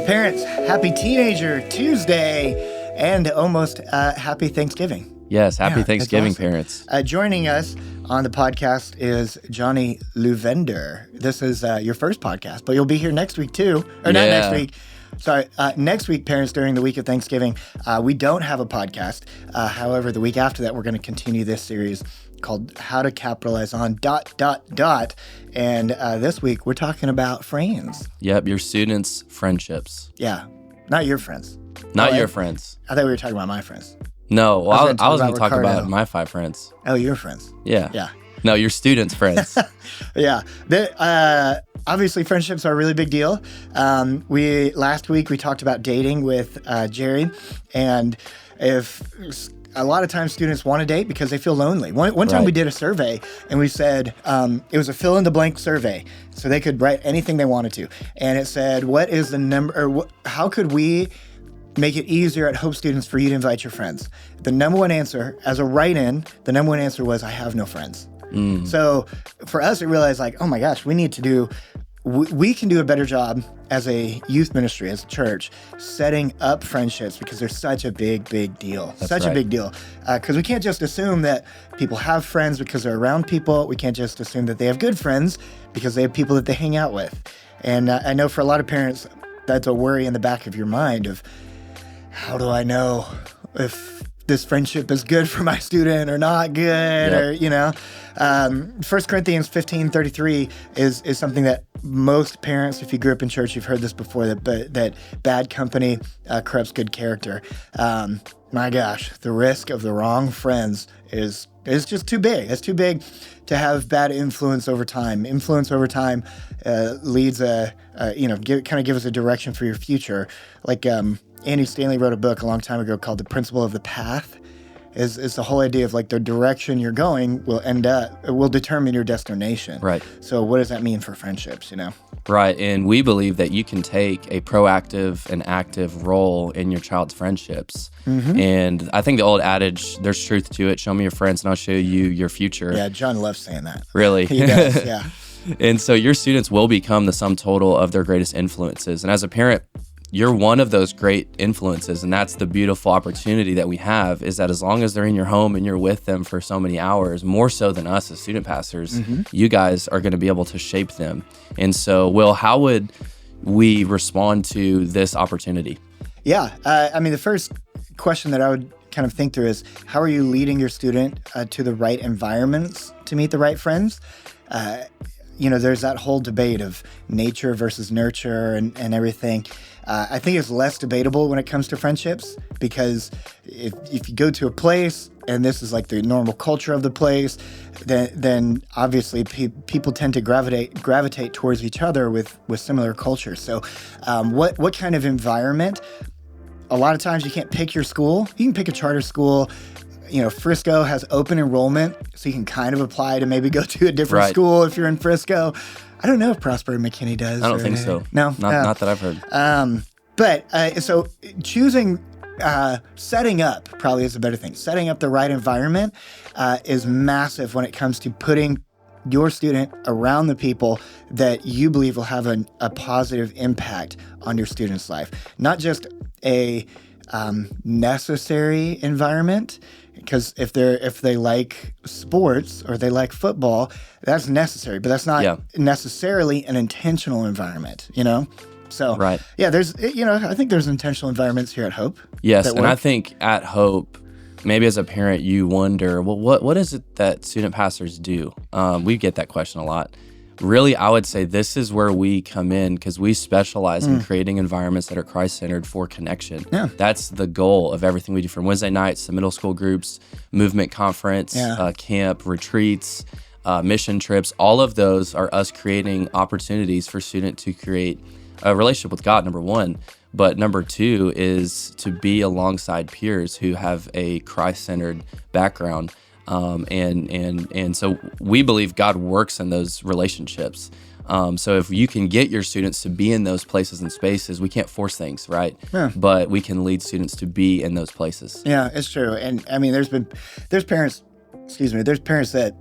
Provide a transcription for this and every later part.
Parents, happy Teenager Tuesday and almost happy Thanksgiving. Yes, happy Thanksgiving, awesome. parents. Joining us on the podcast is Johnny Luvender. This is your first podcast, but you'll be here next week too. Or not next week. Sorry, next week, parents, during the week of Thanksgiving. We don't have a podcast. However, the week after that, we're going to continue this series called How to Capitalize on ... And this week, we're talking about friends. Yep, your students' friendships. Yeah, not your friends. Not your friends. I thought we were talking about my friends. No, well, I was going to talk Ricardo. about my 5 friends. Oh, your friends. Yeah. Yeah. No, your students' friends. Yeah. Obviously, friendships are a really big deal. Last week we talked about dating with Jerry, and if a lot of times students want to date because they feel lonely. One time we did a survey, and we said it was a fill in the blank survey, so they could write anything they wanted to, and it said, "What is the number? Or how could we make it easier at Hope Students for you to invite your friends?" The number one answer, as a write-in, the number one answer was, "I have no friends." So for us, we realized, like, oh my gosh, we can do a better job as a youth ministry, as a church, setting up friendships, because they're such a big deal. A big deal. Because we can't just assume that people have friends because they're around people. We can't just assume that they have good friends because they have people that they hang out with. And I know for a lot of parents, that's a worry in the back of your mind of, how do I know if this friendship is good for my student or not good? Yep. Or, you know, 1 Corinthians 15:33 is something that most parents, if you grew up in church, you've heard this before, that bad company corrupts good character. My gosh, the risk of the wrong friends is just too big. It's too big to have bad influence over time. Influence over time leads kind of give us a direction for your future. Like Andy Stanley wrote a book a long time ago called The Principle of the Path. Is the whole idea of, like, the direction you're going will determine your destination. Right. So what does that mean for friendships, you know? Right. And we believe that you can take a proactive and active role in your child's friendships. Mm-hmm. And I think the old adage, there's truth to it. Show me your friends and I'll show you your future. Yeah, John loves saying that. Really? He does, yeah. And so your students will become the sum total of their greatest influences. And as a parent, you're one of those great influences, and that's the beautiful opportunity that we have, is that as long as they're in your home and you're with them for so many hours, more so than us as student pastors, you guys are going to be able to shape them. And so, Will, how would we respond to this opportunity? Yeah, the first question that I would kind of think through is, how are you leading your student to the right environments to meet the right friends? There's that whole debate of nature versus nurture and everything. I think it's less debatable when it comes to friendships, because if you go to a place and this is like the normal culture of the place, then obviously people tend to gravitate towards each other with similar cultures. So what kind of environment? A lot of times you can't pick your school. You can pick a charter school. Frisco has open enrollment, so you can kind of apply to maybe go to a different school if you're in Frisco. I don't know if Prosper and McKinney does. I don't think so. No? Not that I've heard. So choosing, setting up probably is a better thing. Setting up the right environment is massive when it comes to putting your student around the people that you believe will have a positive impact on your student's life. Not just a necessary environment, because if they like sports or they like football, that's necessary, but that's not necessarily an intentional environment, So, there's, I think there's intentional environments here at Hope. Yes, and I think at Hope, maybe as a parent, you wonder, well, what is it that student pastors do? We get that question a lot. Really, I would say this is where we come in, because we specialize in creating environments that are Christ-centered for connection. Yeah. That's the goal of everything we do, from Wednesday nights to middle school groups, movement conference, camp, retreats, mission trips. All of those are us creating opportunities for students to create a relationship with God, number one. But number two is to be alongside peers who have a Christ-centered background. And so we believe God works in those relationships. So if you can get your students to be in those places and spaces, we can't force things, right? Yeah. But we can lead students to be in those places. Yeah, it's true. And I mean, there's parents that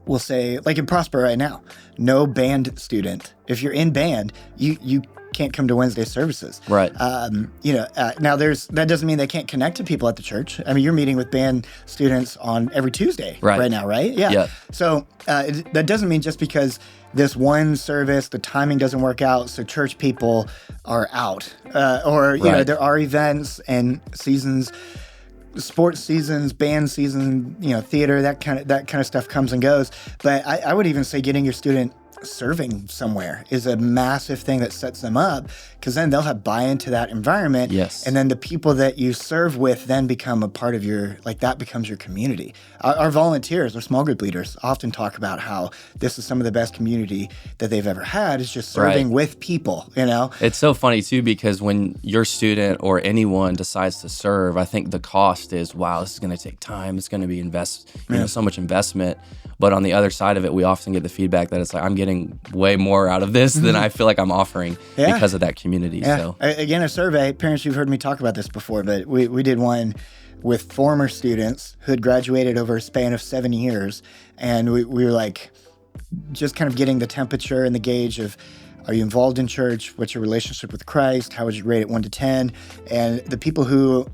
will say, like in Prosper right now, no band student. If you're in band, you can't come to Wednesday services. Right. Now that doesn't mean they can't connect to people at the church. I mean, you're meeting with band students on every Tuesday right now, right? Yeah. So that doesn't mean just because this one service, the timing doesn't work out, so church people are out. There are events and seasons, sports seasons, band season, theater, that kind of stuff comes and goes. But I would even say getting your student serving somewhere is a massive thing that sets them up, because then they'll have buy-in to that environment. Yes. And then the people that you serve with then become a part of that becomes your community. Our volunteers, our small group leaders often talk about how this is some of the best community that they've ever had, is just serving with people, It's so funny too, because when your student or anyone decides to serve, I think the cost is, wow, this is going to take time. It's going to be so much investment. But on the other side of it, we often get the feedback that it's like, I'm getting way more out of this than I feel like I'm offering because of that community. Yeah. So again, a survey, parents, you've heard me talk about this before, but we did one with former students who had graduated over a span of 7 years. And we were like, just kind of getting the temperature and the gauge of, are you involved in church? What's your relationship with Christ? How would you rate it 1 to 10? And the people who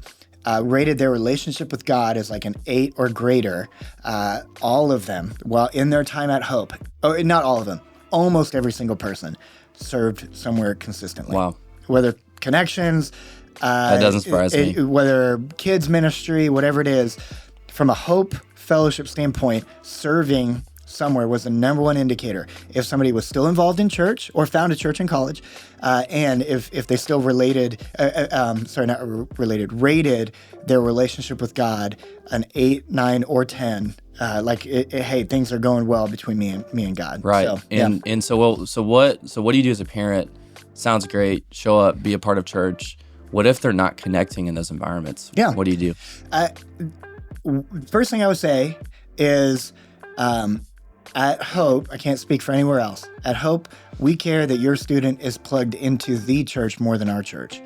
rated their relationship with God as like an 8 or greater, all of them, while in their time at Hope, not all of them, almost every single person served somewhere consistently. Wow. Whether connections, that doesn't surprise me. Whether kids ministry, whatever it is, from a Hope fellowship standpoint, serving somewhere was the number one indicator. If somebody was still involved in church or found a church in college, and if they still rated their relationship with God an 8, 9, or 10, hey, things are going well between me and God. Right. So, So what do you do as a parent? Sounds great. Show up, be a part of church. What if they're not connecting in those environments? Yeah. What do you do? First thing I would say is, at Hope, I can't speak for anywhere else. At Hope, we care that your student is plugged into the church more than our church.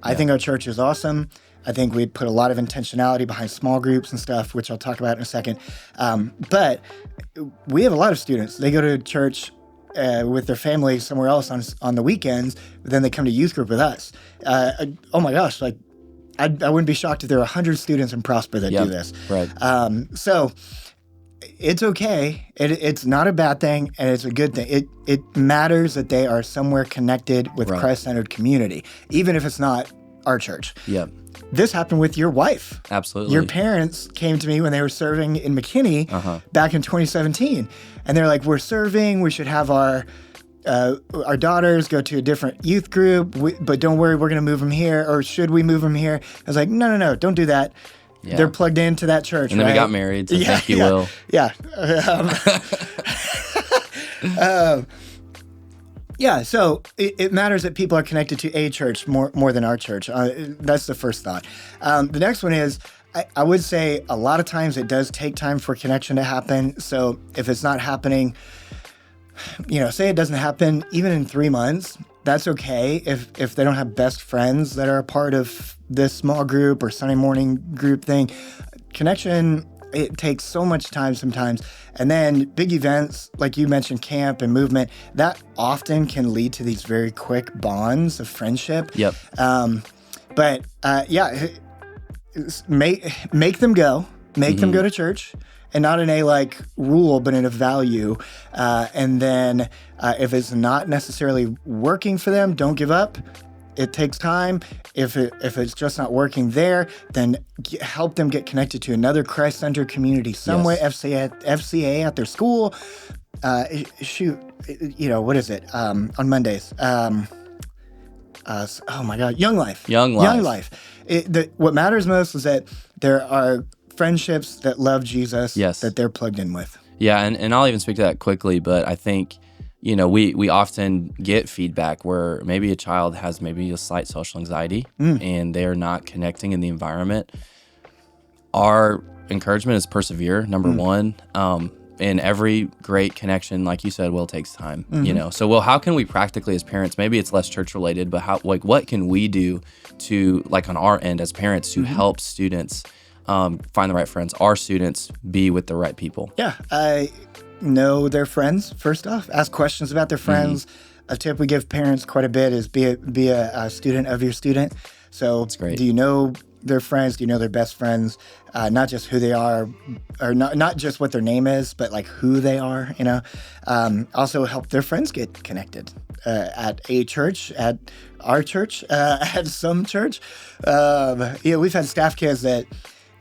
I think our church is awesome. I think we put a lot of intentionality behind small groups and stuff, which I'll talk about in a second. But we have a lot of students. They go to church with their family somewhere else on the weekends, but then they come to youth group with us. Oh my gosh, I wouldn't be shocked if there are 100 students in Prosper that do this. Right. So it's okay. It's not a bad thing, and it's a good thing. It matters that they are somewhere connected with Christ-centered community, even if it's not our church. Yep. This happened with your wife. Absolutely. Your parents came to me when they were serving in McKinney back in 2017, and they're like, "We're serving. We should have our daughters go to a different youth group, but don't worry, we're going to move them here, or should we move them here?" I was like, no, don't do that. Yeah. They're plugged into that church, and then we got married, so thank you, Will. Yeah. So it matters that people are connected to a church more than our church. That's the first thought. The next one is, I would say a lot of times it does take time for connection to happen. So if it's not happening, say it doesn't happen even in 3 months, that's okay. If they don't have best friends that are a part of this small group or Sunday morning group thing, connection, it takes so much time sometimes. And then big events, like you mentioned, camp and movement, that often can lead to these very quick bonds of friendship. Yep. Make them go. Make them go to church. And not in a rule, but in a value. And then if it's not necessarily working for them, don't give up. It takes time. If it's just not working there, then help them get connected to another Christ-centered community somewhere. FCA at their school. What is it? On Mondays. Oh my God, Young Life. Young Life. What matters most is that there are friendships that love Jesus that they're plugged in with. Yeah, and I'll even speak to that quickly, but I think, we often get feedback where maybe a child has maybe a slight social anxiety and they're not connecting in the environment. Our encouragement is persevere, number one. And every great connection, like you said, Will, takes time. So Will, how can we practically as parents, maybe it's less church related, but what can we do to, on our end as parents, to help students find the right friends, our students be with the right people? Yeah, know their friends, first off. Ask questions about their friends. a tip we give parents quite a bit is be a student of your student. So That's great. do you know their friends? Do you know their best friends? Not just who they are, or not just what their name is, but like who they are, you know? Also help their friends get connected at a church, at our church, at some church. We've had staff kids that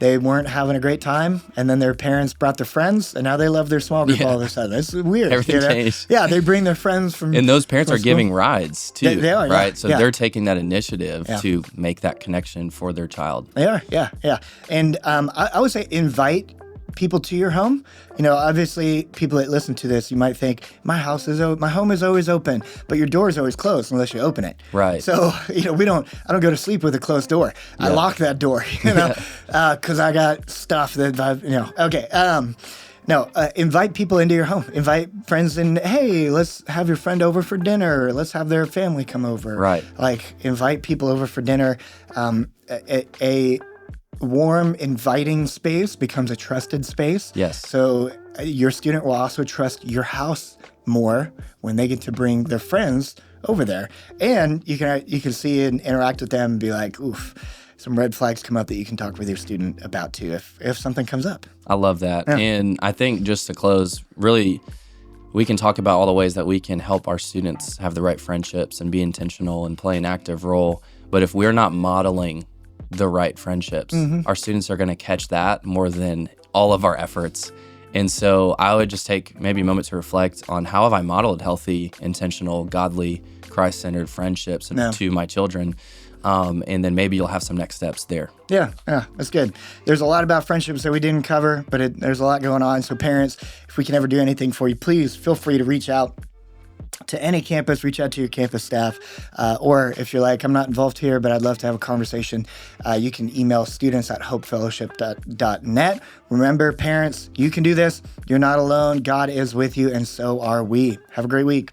they weren't having a great time, and then their parents brought their friends, and now they love their small group all of a sudden. It's weird. Everything changed. Yeah, they bring their friends from. And those parents are school. giving rides too, They are, right? yeah, So yeah. they're taking that initiative to make that connection for their child. They are, yeah. And I would say invite people to your home. You know, obviously, people that listen to this, you might think my home is always open, but your door is always closed unless you open it. Right. So I don't go to sleep with a closed door. I lock that door, because I got stuff that Okay. No, invite people into your home. Invite friends and, hey, let's have your friend over for dinner. Let's have their family come over. Right. Like, invite people over for dinner. A warm, inviting space becomes a trusted space. Yes. So your student will also trust your house more when they get to bring their friends over there. And you can see and interact with them and be like, oof, some red flags come up that you can talk with your student about too if something comes up. I love that. Yeah. And I think just to close, really, we can talk about all the ways that we can help our students have the right friendships and be intentional and play an active role. But if we're not modeling the right friendships, our students are going to catch that more than all of our efforts. And so I would just take maybe a moment to reflect on how have I modeled healthy, intentional, godly, Christ-centered friendships to my children. And then maybe you'll have some next steps there. Yeah, that's good. There's a lot about friendships that we didn't cover, but there's a lot going on. So parents, if we can ever do anything for you, please feel free to reach out to any campus, reach out to your campus staff, or if you're like, I'm not involved here, but I'd love to have a conversation, you can email students@hopefellowship.net. Remember, parents, you can do this. You're not alone. God is with you, and so are we. Have a great week.